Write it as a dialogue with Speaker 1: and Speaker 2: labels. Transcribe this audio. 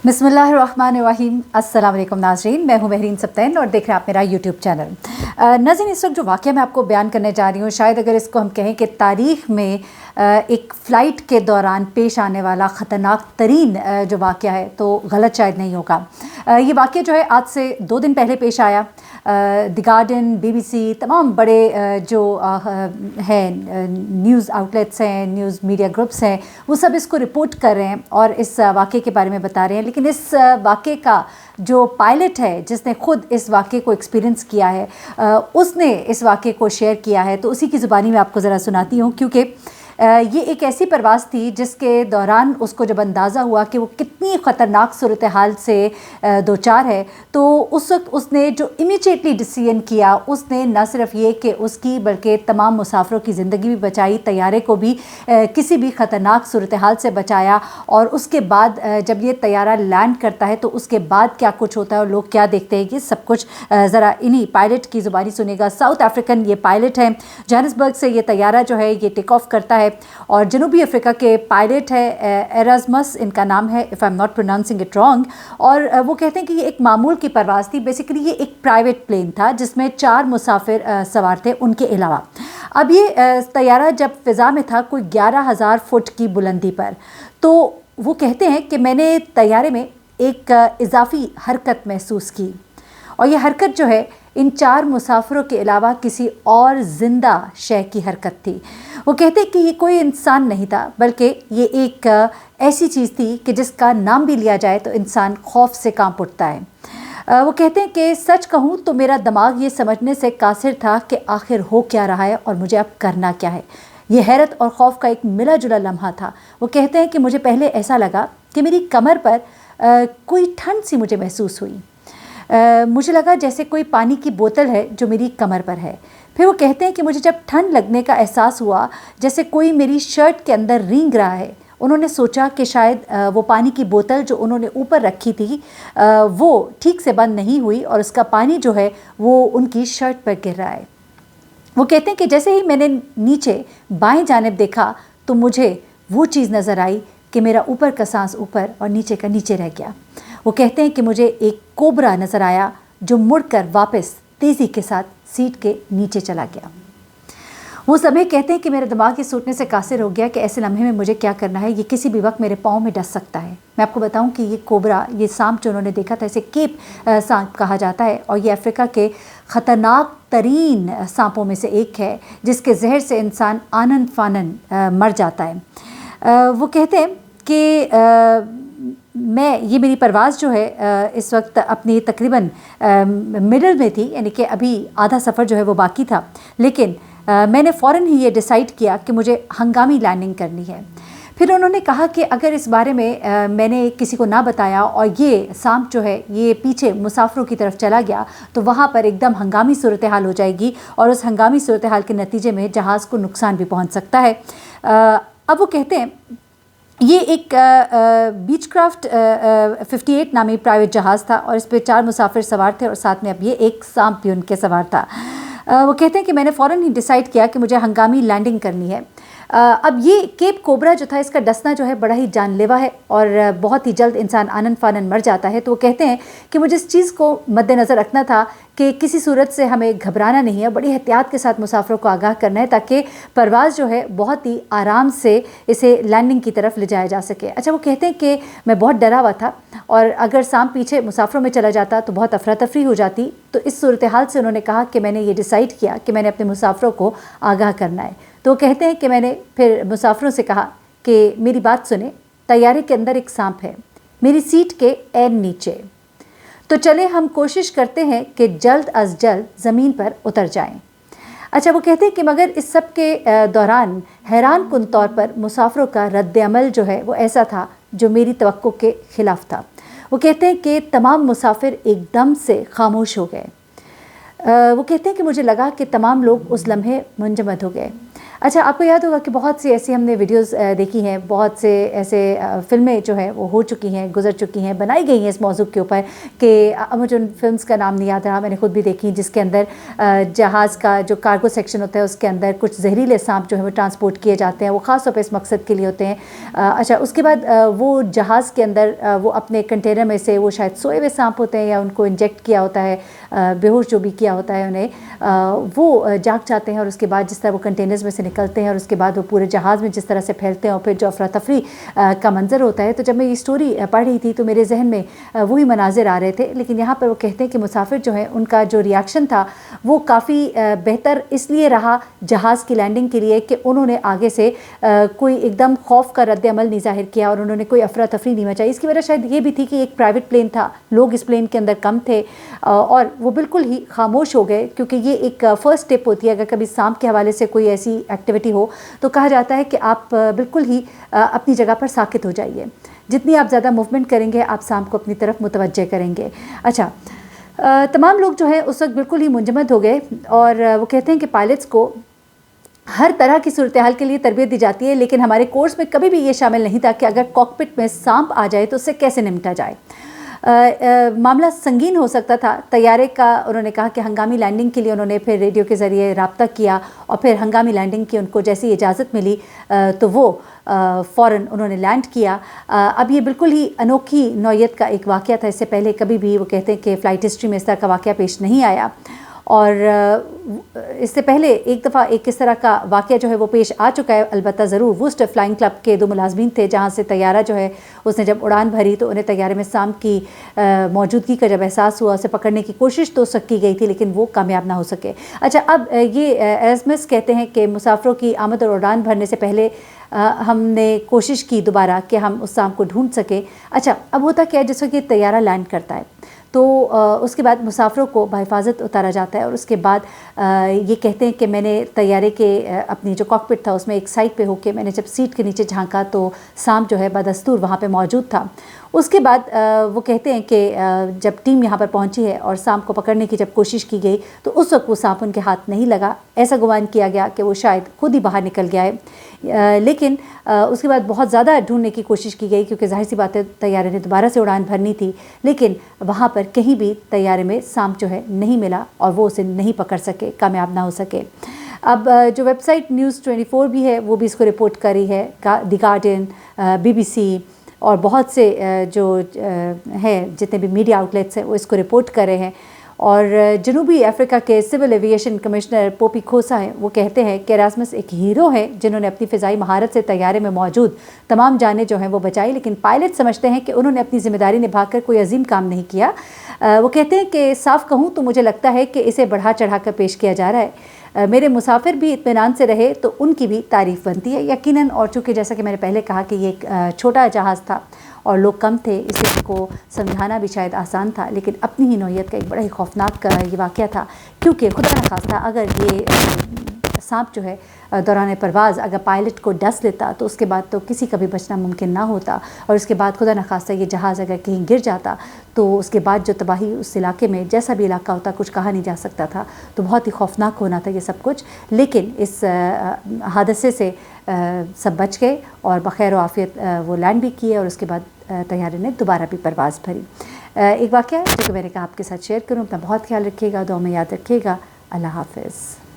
Speaker 1: बिस्मिल्लाहिर्रहमानिर्रहीम। अस्सलाम वालेकुम नाज़रीन, मैं हूँ महरीन सब्तैन और देख रहे हैं आप मेरा यूट्यूब चैनल। नाज़रीन, इस वक्त जो वाक़या मैं आपको बयान करने जा रही हूँ, शायद अगर इसको हम कहें कि तारीख़ में एक फ़्लाइट के दौरान पेश आने वाला ख़तरनाक तरीन जो वाक़या है तो गलत शायद नहीं होगा। ये वाक़या जो है आज से 2 दिन पहले पेश आया। द गार्डियन, BBC, तमाम बड़े जो हैं न्यूज़ आउटलेट्स हैं, न्यूज़ मीडिया ग्रुप्स हैं, वो सब इसको रिपोर्ट कर रहे हैं और इस वाक़े के बारे में बता रहे हैं। लेकिन इस वाक़े का जो पायलट है, जिसने ख़ुद इस वाक़े को एक्सपीरियंस किया है, उसने इस वाक़े को शेयर किया है, तो उसी की ज़ुबानी में आपको ज़रा सुनाती हूँ। क्योंकि ये एक ऐसी परवाज़ थी जिसके दौरान उसको जब अंदाज़ा हुआ कि वो कितनी ख़तरनाक सूरत हाल से दो चार है, तो उस वक्त उसने जो इमीडिएटली डिसीजन किया, उसने न सिर्फ ये कि उसकी बल्कि तमाम मुसाफिरों की ज़िंदगी भी बचाई, तैयारे को भी किसी भी ख़तरनाक सूरत हाल से बचाया। और उसके बाद जब ये तैयारा लैंड करता है तो उसके बाद क्या कुछ होता है और लोग क्या देखते हैं, ये सब कुछ ज़रा इन्हीं पायलट की ज़ुबानी सुनेगा। साउथ अफ्रीकन ये पायलट है, जोहान्सबर्ग से ये तैयारा जो है ये टेक ऑफ करता है और जनूबी अफ्रीका के पायलट है एरास्मस इनका नाम है, if I am not pronouncing it wrong. और वो कहते हैं कि ये एक मामूल की परवाज़ थी। बेसिकली ये एक प्राइवेट प्लेन था जिसमें 4 मुसाफिर सवार थे उनके अलावा। अब ये तैयारा जब फ़िज़ा में था कोई 11,000 फुट की बुलंदी पर, तो वो कहते हैं कि मैंने तैयारे में एक इजाफ़ी हरकत महसूस की और ये हरकत जो है इन 4 मुसाफिरों के अलावा किसी और ज़िंदा शय की हरकत थी। वो कहते हैं कि ये कोई इंसान नहीं था, बल्कि ये एक ऐसी चीज़ थी कि जिसका नाम भी लिया जाए तो इंसान खौफ से कांप उठता है। वो कहते हैं कि सच कहूँ तो मेरा दिमाग ये समझने से कासिर था कि आखिर हो क्या रहा है और मुझे अब करना क्या है। ये हैरत और खौफ का एक मिला जुला लम्हा था। वो कहते हैं कि मुझे पहले ऐसा लगा कि मेरी कमर पर कोई ठंड सी मुझे महसूस हुई। मुझे लगा जैसे कोई पानी की बोतल है जो मेरी कमर पर है। फिर वो कहते हैं कि मुझे जब ठंड लगने का एहसास हुआ जैसे कोई मेरी शर्ट के अंदर रेंग रहा है। उन्होंने सोचा कि शायद वो पानी की बोतल जो उन्होंने ऊपर रखी थी वो ठीक से बंद नहीं हुई और उसका पानी जो है वो उनकी शर्ट पर गिर रहा है। वो कहते हैं कि जैसे ही मैंने नीचे बाएं जानिब देखा तो मुझे वो चीज़ नज़र आई कि मेरा ऊपर का सांस ऊपर और नीचे का नीचे रह गया। वो कहते हैं कि मुझे एक कोबरा नज़र आया जो मुड़कर वापस तेज़ी के साथ सीट के नीचे चला गया। वो सभी कहते हैं कि मेरा दिमाग ये सोचने से कासिर हो गया कि ऐसे लम्हे में मुझे क्या करना है, ये किसी भी वक्त मेरे पाँव में डस सकता है। मैं आपको बताऊं कि ये कोबरा, ये सांप जो उन्होंने देखा था, इसे केप सांप कहा जाता है और ये अफ्रीका के ख़तरनाक तरीन सांपों में से एक है जिसके जहर से इंसान आनन फानन मर जाता है। वो कहते हैं कि ये मेरी परवाज़ जो है इस वक्त अपनी तकरीबन मिडल में थी, यानी कि अभी आधा सफ़र जो है वो बाकी था। लेकिन मैंने फ़ौरन ही ये डिसाइड किया कि मुझे हंगामी लैंडिंग करनी है। फिर उन्होंने कहा कि अगर इस बारे में मैंने किसी को ना बताया और ये सांप जो है ये पीछे मुसाफिरों की तरफ चला गया तो वहाँ पर एकदम हंगामी सूरत हाल हो जाएगी और उस हंगामी सूरत हाल के नतीजे में जहाज़ को नुकसान भी पहुँच सकता है। अब वो कहते हैं ये एक बीचक्राफ्ट 58 नामी प्राइवेट जहाज़ था और इस पे 4 मुसाफिर सवार थे और साथ में अब ये एक सांप भी उनके सवार था। वो कहते हैं कि मैंने फ़ौरन ही डिसाइड किया कि मुझे हंगामी लैंडिंग करनी है। अब ये केप कोबरा जो था, इसका डसना जो है बड़ा ही जानलेवा है और बहुत ही जल्द इंसान आनन फानन मर जाता है। तो वो कहते हैं कि मुझे इस चीज़ को मद्देनज़र रखना था कि किसी सूरत से हमें घबराना नहीं है, बड़ी एहतियात के साथ मुसाफिरों को आगाह करना है ताकि परवाज़ जो है बहुत ही आराम से इसे लैंडिंग की तरफ ले जाया जा सके। अच्छा, वो कहते हैं कि मैं बहुत डरा हुआ था और अगर सांप पीछे मुसाफिरों में चला जाता तो बहुत अफरा तफरी हो जाती। तो इस सूरत हाल से उन्होंने कहा कि मैंने ये डिसाइड किया कि मैंने अपने मुसाफिरों को आगाह करना है। तो कहते हैं कि मैंने फिर मुसाफिरों से कहा कि मेरी बात सुने, तैयारे के अंदर एक सांप है मेरी सीट के ऐन नीचे, तो चले हम कोशिश करते हैं कि जल्द अज जल्द ज़मीन पर उतर जाएं। अच्छा, वो कहते हैं कि मगर इस सब के दौरान हैरान कुन तौर पर मुसाफिरों का रद्द अमल जो है वो ऐसा था जो मेरी तवक्को के ख़िलाफ़ था। वो कहते हैं कि तमाम मुसाफिर एकदम से खामोश हो गए। वो कहते हैं कि मुझे लगा कि तमाम लोग उस लम्हे मुंजमद हो गए। अच्छा, आपको याद होगा कि बहुत सी ऐसी हमने वीडियोस देखी हैं, बहुत से ऐसे फ़िल्में जो हैं वो हो चुकी हैं, गुजर चुकी हैं, बनाई गई हैं इस मौजू के ऊपर कि मुझे उन फिल्म्स का नाम नहीं याद रहा, मैंने खुद भी देखी, जिसके अंदर जहाज़ का जो कार्गो सेक्शन होता है उसके अंदर कुछ जहरीले सांप जो है वो ट्रांसपोर्ट किए जाते हैं, वो ख़ास तौर पर इस मकसद के लिए होते हैं। अच्छा, उसके बाद वो जहाज़ के अंदर वो अपने कंटेनर में से वो शायद सोए हुए सांप होते हैं या उनको इंजेक्ट किया होता है, बेहोश जो भी किया होता है उन्हें, वो जाग जाते हैं और उसके बाद जिस तरह वो कंटेनर्स में से निकलते हैं और उसके बाद वो पूरे जहाज़ में जिस तरह से फैलते हैं और फिर जो अफरा तफरी का मंजर होता है। तो जब मैं ये स्टोरी पढ़ रही थी तो मेरे जहन में वही मनाजिर आ रहे थे, लेकिन यहाँ पर वो कहते हैं कि मुसाफिर जो है उनका जो रिएक्शन था वो काफ़ी बेहतर इसलिए रहा जहाज़ की लैंडिंग के लिए कि उन्होंने आगे से कोई एकदम खौफ का रद्द अमल नहीं ज़ाहिर किया और उन्होंने कोई अफरा तफरी नहीं मचाई। इसकी वजह शायद ये भी थी कि एक प्राइवेट प्लेन था, लोग इस प्लेन के अंदर कम थे और वो बिल्कुल ही खामोश हो गए, क्योंकि ये एक फ़र्स्ट स्टेप होती है। अगर कभी सांप के हवाले से कोई ऐसी एक्टिविटी हो तो कहा जाता है कि आप बिल्कुल ही अपनी जगह पर साकित हो जाइए, जितनी आप ज़्यादा मूवमेंट करेंगे आप सांप को अपनी तरफ मुतवज्जे करेंगे। अच्छा, तमाम लोग जो है उस वक्त बिल्कुल ही मुंजमद हो गए और वो कहते हैं कि पायलट्स को हर तरह की सूरत हाल के लिए तरबियत दी जाती है, लेकिन हमारे कोर्स में कभी भी ये शामिल नहीं था कि अगर कॉकपिट में सांप आ जाए तो उससे कैसे निपटा जाए। मामला संगीन हो सकता था। तैयारे का उन्होंने कहा कि हंगामी लैंडिंग के लिए उन्होंने फिर रेडियो के ज़रिए रब्ता किया और फिर हंगामी लैंडिंग की उनको जैसी इजाज़त मिली तो वो फ़ौरन उन्होंने लैंड किया। अब ये बिल्कुल ही अनोखी नौयत का एक वाक़या था, इससे पहले कभी भी वो कहते हैं कि फ़्लाइट हिस्ट्री में इस तरह का वाक़या पेश नहीं आया और इससे पहले एक दफ़ा एक इस तरह का वाक़या जो है वो पेश आ चुका है। अलबत्ता ज़रूर वुस्ट फ्लाइंग क्लब के 2 मुलाज़मीन थे, जहाँ से तैयारा जो है उसने जब उड़ान भरी तो उन्हें तैयारे में सांप की मौजूदगी का जब एहसास हुआ, उसे पकड़ने की कोशिश तो की गई थी लेकिन वो कामयाब ना हो सके। अच्छा, अब ये एरस्मस कहते हैं कि मुसाफिरों की आमद और उड़ान भरने से पहले हमने कोशिश की दोबारा कि हम उस सांप को ढूंढ सकें। अच्छा, अब होता क्या है, जिस वक्त ये तैयारा लैंड करता है तो उसके बाद मुसाफिरों को बहिफाजत उतारा जाता है और उसके बाद ये कहते हैं कि मैंने तैयारे के अपनी जो कॉकपिट था उसमें एक साइड पे होके मैंने जब सीट के नीचे झांका तो सांप जो है बदस्तूर वहाँ पे मौजूद था। उसके बाद वो कहते हैं कि जब टीम यहाँ पर पहुँची है और सांप को पकड़ने की जब कोशिश की गई तो उस वक्त वो सांप उनके हाथ नहीं लगा। ऐसा गुमान किया गया कि वो शायद खुद ही बाहर निकल गया है, लेकिन उसके बाद बहुत ज़्यादा ढूंढने की कोशिश की गई क्योंकि जाहिर सी बात है तैयारे ने दोबारा से उड़ान भरनी थी, लेकिन वहाँ पर कहीं भी तैयारे में सांप जो है नहीं मिला और वो उसे नहीं पकड़ सके, कामयाब ना हो सके। अब जो वेबसाइट न्यूज़ 24 भी है वो भी इसको रिपोर्ट कर रही है, द गार्डियन, BBC और बहुत से जो है जितने भी मीडिया आउटलेट्स हैं वो इसको रिपोर्ट कर रहे हैं। और जनूबी अफ्रीका के सिविल एविएशन कमिश्नर पोपी खोसा हैं, वो कहते हैं कि एरास्मस एक हीरो है जिन्होंने अपनी फ़िज़ाई महारत से तैयारे में मौजूद तमाम जानें जो हैं वो बचाई, लेकिन पायलट समझते हैं कि उन्होंने अपनी ज़िम्मेदारी निभाकर कोई अजीम काम नहीं किया। वो कहते हैं कि साफ़ कहूँ तो मुझे लगता है कि इसे बढ़ा चढ़ा कर पेश किया जा रहा है। मेरे मुसाफिर भी इत्मीनान से रहे तो उनकी भी तारीफ़ बनती है यकीनन। और चूँकि जैसा कि मैंने पहले कहा कि ये एक छोटा जहाज़ था और लोग कम थे, इसलिए उनको समझाना भी शायद आसान था, लेकिन अपनी ही नौयत का एक बड़ा ही खौफनाक ये वाक़या था, क्योंकि खुदा न खास्ता अगर ये सांप जो है दौरान परवाज़ अगर पायलट को डस लेता तो उसके बाद तो किसी का भी बचना मुमकिन ना होता, और उसके बाद खुदा न खास्ता ये जहाज़ अगर कहीं गिर जाता तो उसके बाद जो तबाही उस इलाके में, जैसा भी इलाका होता, कुछ कहा नहीं जा सकता था। तो बहुत ही खौफनाक होना था ये सब कुछ, लेकिन इस हादसे से सब बच गए और बखैर व आफियत वो लैंड भी किए और उसके बाद तैयारे ने दोबारा भी परवाज़ भरी। एक वाक़या जो कि मैंने कहा आपके साथ शेयर करूँ। अपना बहुत ख्याल रखिएगा, दुआ में याद रखिएगा। अल्लाह हाफ़िज़।